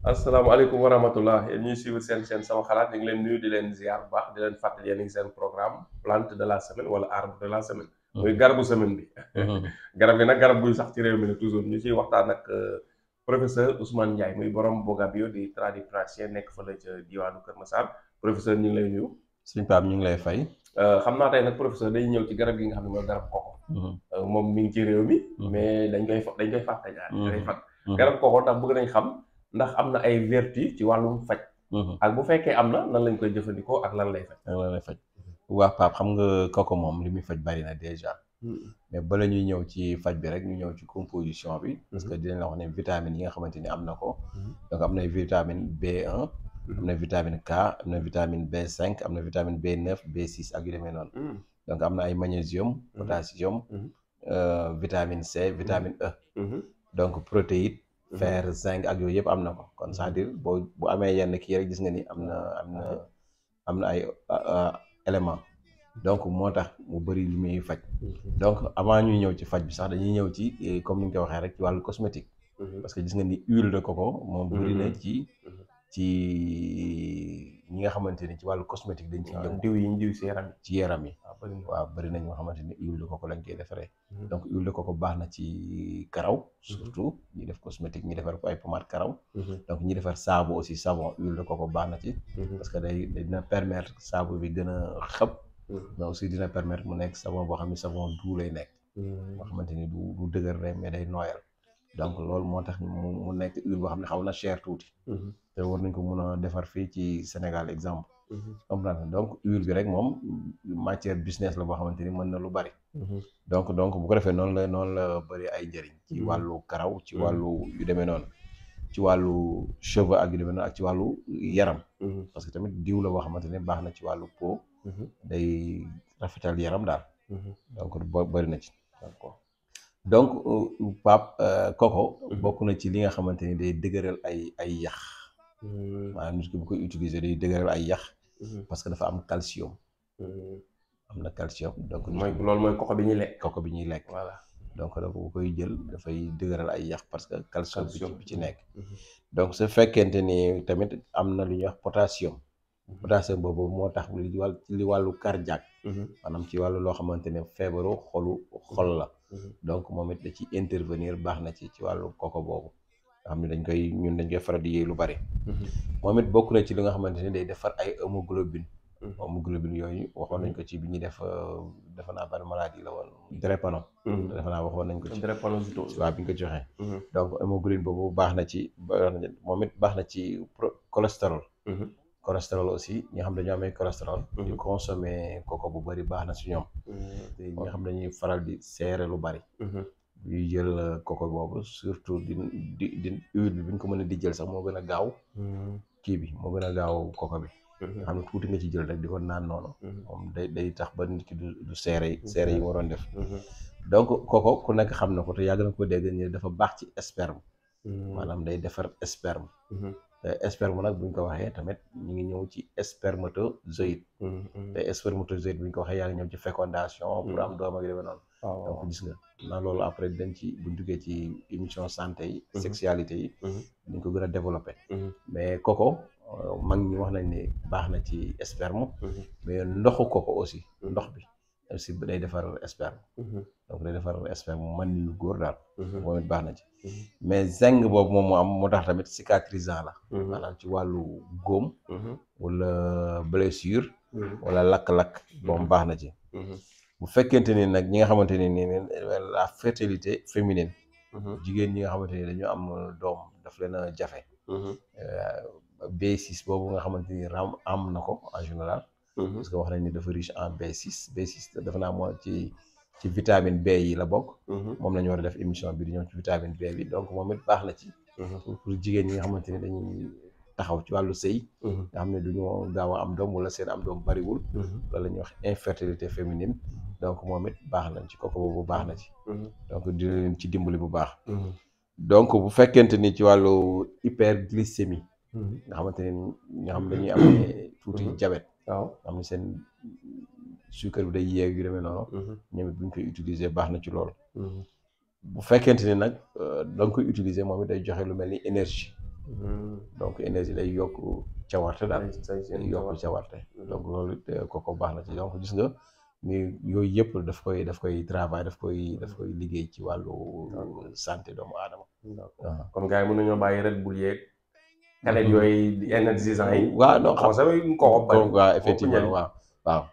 asalaamaaleykum wa rahmatullah yéen ñuy suivre seen sama xalaat ñu ngi leen nuyu di leen ziar bu baax di leen fàttali yéen a ngi seen programme plante de la semaine wala arbre de la semaine. muy garabu semaine bi. garab gi nag garab buy sax ci réew mi la toujours ñu ciy waxtaan ak professeur Ousmane Ndiaye muy borom Bogabio di tradipraticien nekk fële ca diwaanu Kër Massar professeur ñu ngi lay nuyu. suñ Pape ñu ngi lay fay. xam naa tey nag professeur day ñëw ci garab gi nga xam ne mooy garab koko. moom mi ngi ci réew mi. mais dañ koy fàtte ñaar. dañ koy fàtte garab koko ndax bëgg nañ xam. ndax am na ay vertu ci wàllum faj. ak bu fekkee am na nan lañ koy jëfandikoo ak lan lay faj. lan lay faj waa Pape xam nga koko moom li muy faj bari na déjà. mais bala ñuy ñëw ci faj bi rek ñu ñëw ci composition bi. parce que dinañ la wax ne vitamines yi nga xamante ni am na ko. donc am na vitamine B1. am na vitamine K am na vitamine B5 am na vitamine B9 B6 ak yu demee noonu. donc am na ay magnésium potassium. vitamine C vitamine E. donc protéines. fer zinc ak yooyu yëpp am na ko kon c'est-à-dire bu amee yenn kii rek gis nga ni am na ay éléments donc moo tax mu bëri lu muy faj. donc avant ñuy ñëw ci faj bi sax dañuy ñëw ci comme ni nga ko waxee rek ci wàllu cosmétique. parce que gis nga ni huile de coco moom bëri na ci ñi nga xamante ni ci wàllu cosmétique dañ ci yëngu. diw yi ñu diw ci yaram yi. waaw bëri na ñoo xamante ni huile de coco lañ koy defaree. donc huile de coco baax na ci karaw. surtout ñi def cosmétique ñi defar ko ay pommade karaw. donc ñi defar saabu aussi savon huile de coco baax na ci. parce que dina permettre saabu bi gën a xëpp. mais aussi dina permettre mu nekk savon boo xam ne savon doux lay nekk. boo xamante ni du dëgër rek mais day nooyal. donc loolu moo tax mu nekk huile boo xam ne xaw na cher tuuti. te war nañ ko mun a defar fii ci Sénégal exemple. comprendre donc huile bi rek moom matière business la boo xamante ni mën na lu bari. donc bu ko defee noonu la bëri ay njëriñ. ci wàllu karaw ci wàllu yu demee noonu. ci wàllu cheveux ak yu demee noonu ak ci wàllu yaram. parce que tamit diw la boo xamante ne baax na ci wàllu peau. day rafetal yaram daal. donc bëri na ci. donc Pape coco bokk na ci li nga xamante ni day dëgëral ay yax. maanaam nit ki bu koy utiliser day dëgëral ay yax. parce que dafa am calcium. am na calcium donc. loolu mooy coco bi ñuy lekk. coco bi ñuy lekk. voilà donc bu koy jël dafay dëgëral ay yax parce que calcium bi ci nekk. donc su fekkente ni tamit am na lu ñuy wax potassium. potassium boobu moo tax li wàllu cardiaque. maanaam ci wàllu loo xamante ne feebaru xol la. donc moom it da ci intervenir baax na ci wàllu coco boobu. nga xam ne dañ koy faral di yéey lu bari. moom it bokk na ci li nga xamante ne day defar ay hémoglobine. hémoglobine yooyu waxoon nañ ko ci bi ñuy defe naa ban maladie la woon. drépano. defe naa waxoon nañ ko ci. drépanocytose waaw bi ñu ko joxee. donc hémoglobine boobu baax na ci moom it baax na ci cholestérol. cholestérol aussi ñi nga xam dañoo amee cholestérol. di consommer coco bu bari baax na si ñoom. te ñi nga xam dañuy faral di seere lu bari. yuy jël coco boobu surtout di huile bi ñu ko mën a di jël sax moo gën a gaaw. kii bi moo gën a gaaw coco bi. nga xam ne tuuti nga ci jël rek di ko naan noonu. moom day tax ba nit ki du seere yi moo doon def. donc coco ku nekk xam na ko te yàgg na ko dégg ni dafa baax ci sperme. maanaam day defar sperme. sperme nag buñ ko waxee tamit ñu ngi ñëw ci spermatozoïde. te spermatozoïde buñ ko waxee yaa ngi ñëw ci fécondation. pour am doom ak yu demee noonu. donc gis nga naa loolu après dañ ci buñ duggee ci émission santé yi. sexualité yi. dañ ko gën a développé. mais coco mag ñi wax nañ ni baax na ci sperme. mais ndoxu coco aussi ndox bi aussi day defar sperme. donc day defar sperme man yu góor daal. moom it baax na ci. mais zinc boobu moom moo am moo tax tamit cicatrisant la. maanaam ci wàllu góom. wala blessure. wala lakk-lakk. moom baax na ci. bu fekkente ni nag ñi nga xamante ni la fertilité féminine. jigéen ñi nga xamante ni dañu am doom daf leen a jafe. B6 boobu nga xamante ni am na ko en général. parce que wax nañ ni dafa riche en B6 B6 dafa naa moo ci vitamine B yi la bokk. moom la ñu war a def émission bi di ñëw ci vitamine B bi donc moom it baax na ci. pour jigéen ñi nga xamante ni dañuy taxaw ci wàllu sëy. nga xam ne du ñu gaaw a am doom wala seen am doom bariwul. loolu la ñuy wax infertilité féminine. donc moom it baax nañ ci kooku boobu baax na ci. donc di leen ci dimbali bu baax. donc bu fekkente ni ci wàllu hyperglycémie. nga xamante ni nga xam dañuy amee tuuti diabète. waaw xam ne seen suukar bi day yéeg yu demee noonu. ñoom it bu ñu koy utiliser baax na ci loolu. bu fekkente ni nag da nga koy utiliser moom it day joxe lu mel ni énergie. donc énergie day yokk cawarte daal day yokk cawarte donc loolu koko baax na ci donc gis nga ni yooyu yëpp daf koy travail daf koy liggéey ci wàllu santé doomu aadama. kon gars yi mën nañoo bàyyi Red Bull yeeg kanet yooyu énergisant yi. waaw non xam koko waaw effectivement waaw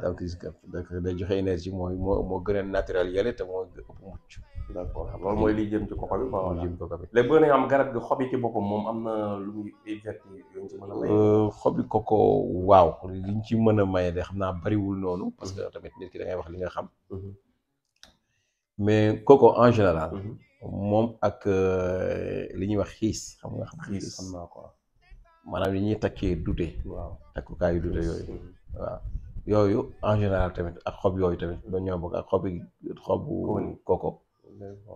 donc gis nga day joxe énergie moo gën a naturel yële te moo ëpp mucc. d'accord loolu mooy li jëm ci koko bi quoi. jëm koko bi léegi bëgg nañu am garab gi xob yi ci boppam moom am na lu muy vertu yoo ci mën a may. xobi koko waaw liñ ci mën a maye de xam naa bariwul noonu parce que tamit nit ki da ngay wax li nga xam. mais koko en général. moom ak li ñuy wax xiis xam nga xiis xam naa ko maanaam li ñuy takkee dute. waaw takkukaayu dute yooyu. waaw yooyu en général tamit ak xob yooyu tamit doon ñoo bokk ak xobu koko.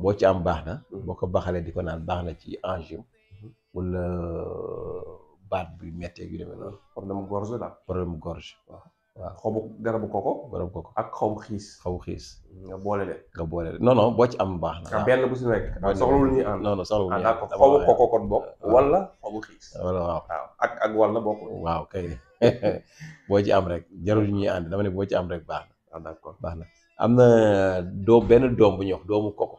boo ci am baax na. boo ko baxalee di ko naan baax na ci angine. wala baat bi méttee yu demee noonu. problème gorge daal. problème gorge. waaw xobu garabu koko. ak xobu xiis. nga boole leen. non boo ci am baax na. benn bu si nekk. soxlawul ñuy ànd. non soxlawul ñuy ànd. xobu koko kon bokk. wala xobu xiis. waaw ak wala bokk. waaw kay boo ci am rek jarul ñuy ànd dama ne boo ci am rek baax na. d'accord baax na am na benn doom bu ñuy wax doomu koko.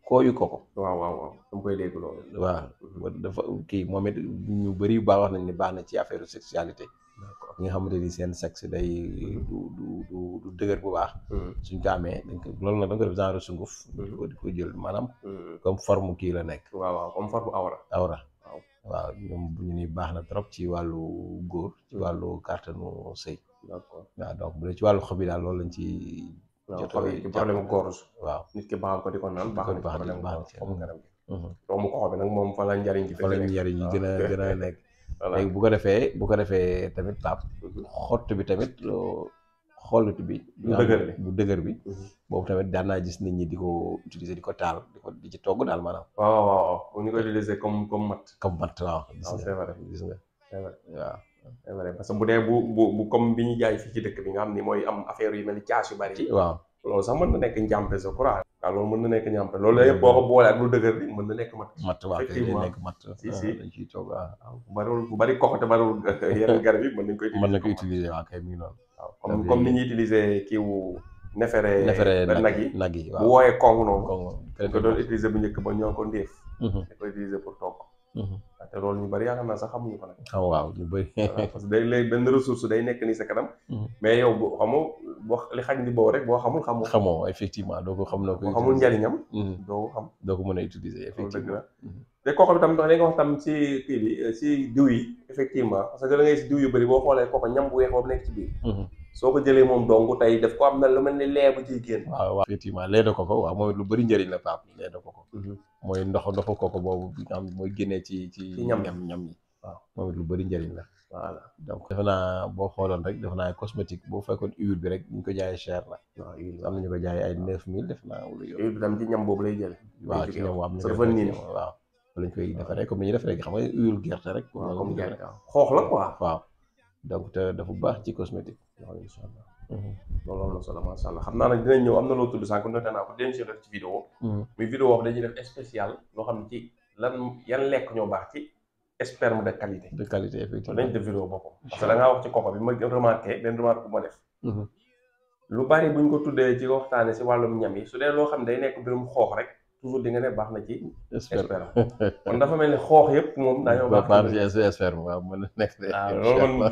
kooyu koko. waaw dama koy dégg loolu. waaw dafa kii moom it ñu bëri baax wax nañ ne baax na ci affaire sexualité. ñi nga xamante ni seen sexe day du dëgër bu baax. suñ ko amee loolu nag da nga ko def genre sunguf. di ko jël maanaam. comme forme kii la nekk. waaw comme forme awra. waaw ñoom bu ñu ni baax na trop ci wàllu góor. ci wàllu kàttanu sëy. d'accord waaw donc bu dee ci wàllu xob yi daal loolu lañ ci. xob yi ci problème gorge. waaw nit ki baaxal ko di ko naan. baax na problème gorge comme garab gi. doomu koko bi nag moom fa la njariñ ci. fa la njariñ yi gën a nekk. léegi bu ko defee tamit Pape. xott bi tamit xollut bi. bu dëgër bi. boobu tamit daan naa gis nit ñi di ko utiliser di ko taal di ci togg daal maanaam. waaw bu ñu ko utiliser comme matt. comme matt waaw. c'est vrai gis nga waaw. c'est vrai parce que bu dee bu comme bi ñu jaay fii ci dëkk bi nga xam ni mooy am affaire yu mel ni caas yu bari. waaw loolu sax mën na nekk njàmpe sa courant. waaw loolu mën na nekk njàmpe loolu yëpp boo ko boolee ak lu dëgër bi mën na nekk matt. waaw kay day nekk matt. si dañ ciy togg waaw bu bari koko te bariwul yenn garab yi mën nañ ko utiliser waaw kay mi ngi noonu. waaw comme ni ñuy utiliser kiiwu nefere nag yi waaw bu wooyee kong noonu. dañ ko doon utiliser bu njëkk ba ñoo ko ndéef. dañ ko utiliser pour togg. te loolu ñu bari yaakaar naa sax xamuñu ko nag. waaw ñu bëri. parce que day léegi benn ressource day nekk ni sa kanam. mais yow boo xamoo li xaj ni boobu rek boo xamoo effectivement doo ko xam noo ko. boo xamul njariñam. doo ko xam. doo ko mën a utiliser effectivement. te kooku bi tam da nga wax tam ci kii bi ci diw yi effectivement parce que da ngay si diw yu bëri boo xoolee kooku ñam bu weex boobu nekk ci biir. soo ko jëlee moom dong tey def ko am na lu mel ni lee bu ciy génn. waaw effectivement lait de coco waaw moom it lu bëri njëriñ la Pape lait de coco. mooy ndoxu coco boobu bi nga xam mooy génnee ci ñam yi. waaw moom it lu bëri njëriñ la. voilà donc defe naa boo xooloon rek defe naa cosmétique boo fekkoon huile bi rek ñu ko jaayee cher la. waaw huile am na ñu ko jaayee ay 9000 def naa wala yow. huile bi tam ci ñam boobu lay jël. waaw ci ñam am dafa niin waaw lañ koy defaree comme ni ñuy defaree xam nga huile gerte rek. waaw comme gerte xoox la quoi. waaw donc te dafa baax ci cosmétique. waaw incha allah. loolu am na solo macha allah xam naa nag dinañ ñëw am na loo tudd sànq noté naa ko dinañ si def ci vidéo. muy vidéo wax dañuy def spécial loo xam ne ci yan lekk ñoo baax ci sperme de qualité. de qualité effectivement dañ def vidéo boppam. parce que da ngaa wax ci koko bi ma remarqué benn remarque bu ma def. lu bari buñ ko tuddee ci waxtaane si wàllum ñam yi su dee loo xam ne day nekk mbirum xoox rek toujours di nga ne baax na ci. sperme kon dafa mel ni xoox yëpp moom dañoo baax ci sperme waaw mën na nekk de.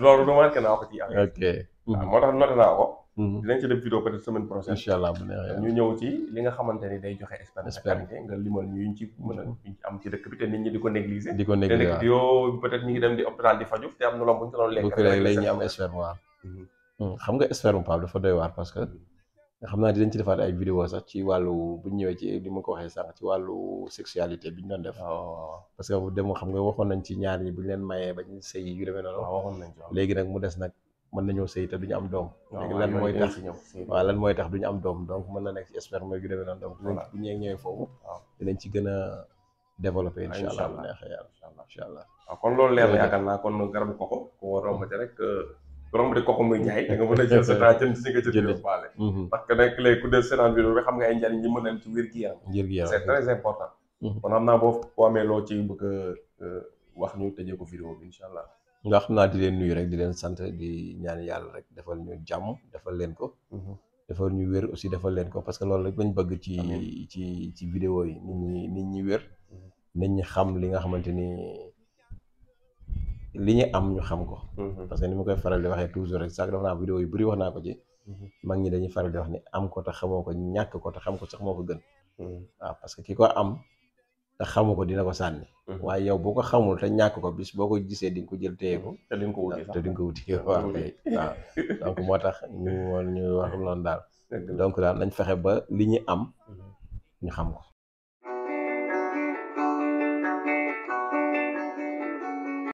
loolu remarqué naa ko ci affaire. ok waaw moo tax noté naa ko. dinañ ci def vidéo peut-être semaine prochaine. incha allah bu neexee ñu ñëw ci li nga xamante ni day joxe sperme de qualité nga limal ñu ci mën a am ci dëkk bi te nit ñi di ko négliger. di ko négliger waaw te yoo peut-être ñu ngi dem di hôpital di faju te am na loo bu ñu ko doon lekk rek lay ñu am sperme waaw. xam nga sperme Pape dafa doy waar parce que xam naa dinañ ci defaat ay vidéo sax ci wàllu bu ñu ñëwee ci li ma ko waxee sànq ci wàllu sexualité bi ñu doon def. parce que dem xam nga waxoon nañ ci ñaar ñi bu ñu leen mayee ba ñu sëy yu demee noonu. waxoon nañ ci léegi nag mu des nag mën nañoo sëy te duñu am doom. léegi lan mooy tax duñu am doom donc mën na nekk ci sperme yu demee noonu donc bu ñu ñëwee foofu. dinañ ci gën a développé incha allah bu neexee yàlla incha allah. waaw kon loolu leer na yaakaar naa kon garabu koko ko rombate rek romb de koko muy jaay da nga mën a jël sa temps jënd si nga jënd baale parce que nag léegi ku dee sénat bi bi xam nga ay njariñ yi mën a am ci wér-gi-yaram c'est très important kon xam naa boo amee loo ci bëgg wax ñu tëjee ko vidéo bi incha allah. nga xam naa di leen nuyu rek di leen sant di ñaan yàlla rek defal ñu jàmm defal leen ko. defal ñu wér aussi defal leen ko parce que loolu rek lañ bëgg ci vidéo yi nit ñi wér. nit ñi xam li nga xamante ni li ñu am ñu xam ko. parce que ni ma koy faral di waxee toujours rek sax dafa naa vidéo yu bëri wax naa ko ci. mag ñi dañuy faral di wax ni am ko te xamoo ko ñàkk ko te xam ko sax moo ko gën. waaw parce que ki ko am te xamu ko dina ko sànni. waaye yow boo ko xamul te ñàkk ko bis boo ko gisee di nga ko jël téye ko. te di nga ko wuti sax te di nga ko wuti waaw donc moo tax ñu wax noonu daal. donc daal nañ fexe ba li ñu am ñu xam ko.